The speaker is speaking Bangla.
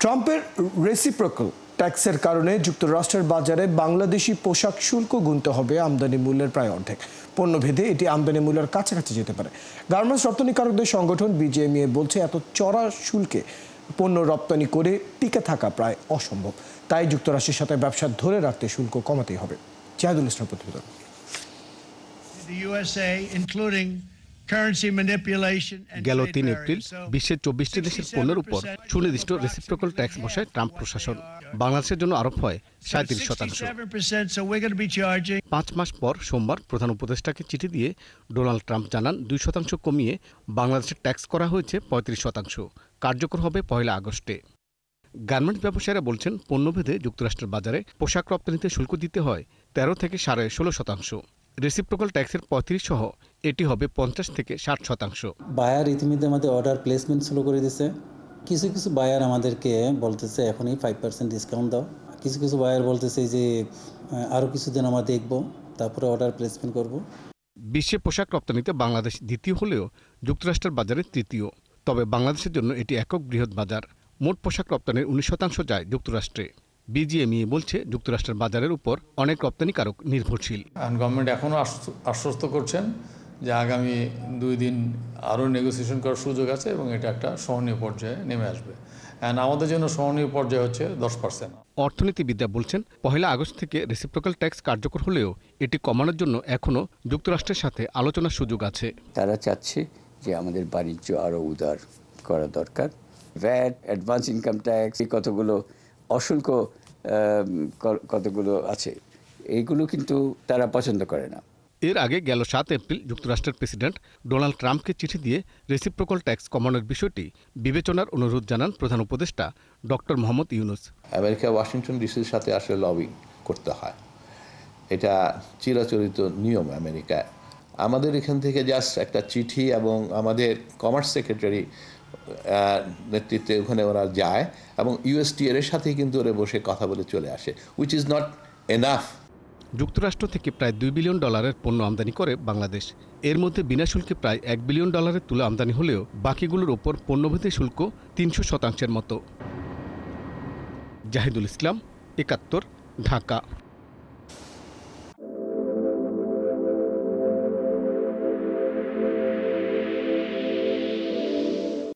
ট্রাম্পের রেসিপ্রোকাল ট্যাক্সের কারণে যুক্তরাষ্ট্রের বাজারে বাংলাদেশি পোশাক শুল্ক গুনতে হবে আমদানি মূল্যের প্রায় অর্ধেক। পণ্যভেদে এটি আমদানি মূল্যের কাছাকাছি যেতে পারে। গার্মেন্টস রপ্তানিকারকদের সংগঠন বিজিএমইএ বলছে, এত চড়া শুল্কে পণ্য রপ্তানি করে টিকে থাকা প্রায় অসম্ভব। তাই যুক্তরাষ্ট্রের সাথে ব্যবসা ধরে রাখতে শুল্ক কমাতেই হবে। জাহিদুল ইসলাম প্রতিবেদন। গেল ৩ এপ্রিল বিশ্বের ২৪টি দেশের পণ্যের উপর সুনির্দিষ্ট রেসিপ্রোকাল ট্যাক্স বসায় ট্রাম্প প্রশাসন। বাংলাদেশের জন্য আরোপ হয় ৩৭%। ৫ মাস পর সোমবার প্রধান উপদেষ্টাকে চিঠি দিয়ে ডোনাল্ড ট্রাম্প জানান ২% কমিয়ে বাংলাদেশের ট্যাক্স করা হয়েছে ৩৫%। কার্যকর হবে ১ আগস্টে। গার্মেন্টস ব্যবসায়ীরা বলছেন, পণ্যভেদে যুক্তরাষ্ট্রের বাজারে পোশাক রপ্তানিতে শুল্ক দিতে হয় ১৩ থেকে ১৬.৫%। রেসিপ্রোকাল ট্যাক্সের ৩৫ সহ এটি হবে ৫০ থেকে ৬০%। বায়ার ইতিমধ্যে আমাদের অর্ডার প্লেসমেন্ট শুরু করে দিয়েছে। কিছু কিছু বায়ার আমাদেরকে বলতেছে এখনই 5% ডিসকাউন্ট দাও। কিছু কিছু বায়ার বলতেছে যে আরও কিছুদিন আমরা দেখব, তারপরে অর্ডার প্লেসমেন্ট করব। বিশ্বে পোশাক রপ্তানিতে বাংলাদেশ দ্বিতীয় হলেও যুক্তরাষ্ট্রের বাজারে তৃতীয়। তবে বাংলাদেশের জন্য এটি একক বৃহৎ বাজার। মোট পোশাক রপ্তানির ১৯% যায় যুক্তরাষ্ট্রে। বিজিএমইএ বলছে, যুক্তরাষ্ট্রের বাজারের উপর অনেক রপ্তানিকারক নির্ভরশীল। গভর্নমেন্ট এখনও আশ্বস্ত করছেন যে আগামী 2 দিন আরও নেগোসিয়েশন করার সুযোগ আছে এবং এটা একটা সহনীয় পর্যায়ে নেমে আসবে। আমাদের জন্য সহনীয় পর্যায়ে হচ্ছে 10%। অর্থনীতিবিদরা বলছেন, ১ আগস্ট থেকে রেসিপ্রোকাল ট্যাক্স কার্যকর হলেও এটি কমানোর জন্য এখনও যুক্তরাষ্ট্রের সাথে আলোচনার সুযোগ আছে। তারা চাচ্ছে যে আমাদের বাণিজ্য আরও উদার করা দরকার। ভ্যাট, অ্যাডভান্স ইনকাম ট্যাক্স, এই কতগুলো অশুল্ক কতগুলো আছে, এইগুলো কিন্তু তারা পছন্দ করে না। এর আগে গেল ৭ এপ্রিল যুক্তরাষ্ট্রের প্রেসিডেন্ট ডোনাল্ড ট্রাম্পকে চিঠি দিয়ে রেসিপ্রোকাল ট্যাক্স কমানোর বিষয়টি বিবেচনার অনুরোধ জানান প্রধান উপদেষ্টা doctor Mohammad Yunus. America Washington ডিসির সাথে আসলে লবিং করতে হয়, এটা চিরাচরিত নিয়ম আমেরিকায়। আমাদের এখান থেকে জাস্ট একটা চিঠি এবং আমাদের কমার্স সেক্রেটারি নেতৃত্বে ওখানে ওরা যায় এবং ইউএসটিআর এর সাথে কিন্তু ওরা বসে কথা বলে চলে আসে, উইচ ইজ নট এনাফ। যুক্তরাষ্ট্র থেকে প্রায় $2 বিলিয়ন পণ্য আমদানি করে বাংলাদেশ। এর মধ্যে বিনা শুল্কে প্রায় $1 বিলিয়ন তুলা আমদানি হলেও বাকিগুলোর ওপর পণ্যভেদে শুল্ক ৩০০%-এর মতো। জাহিদুল ইসলাম, ৭১, ঢাকা।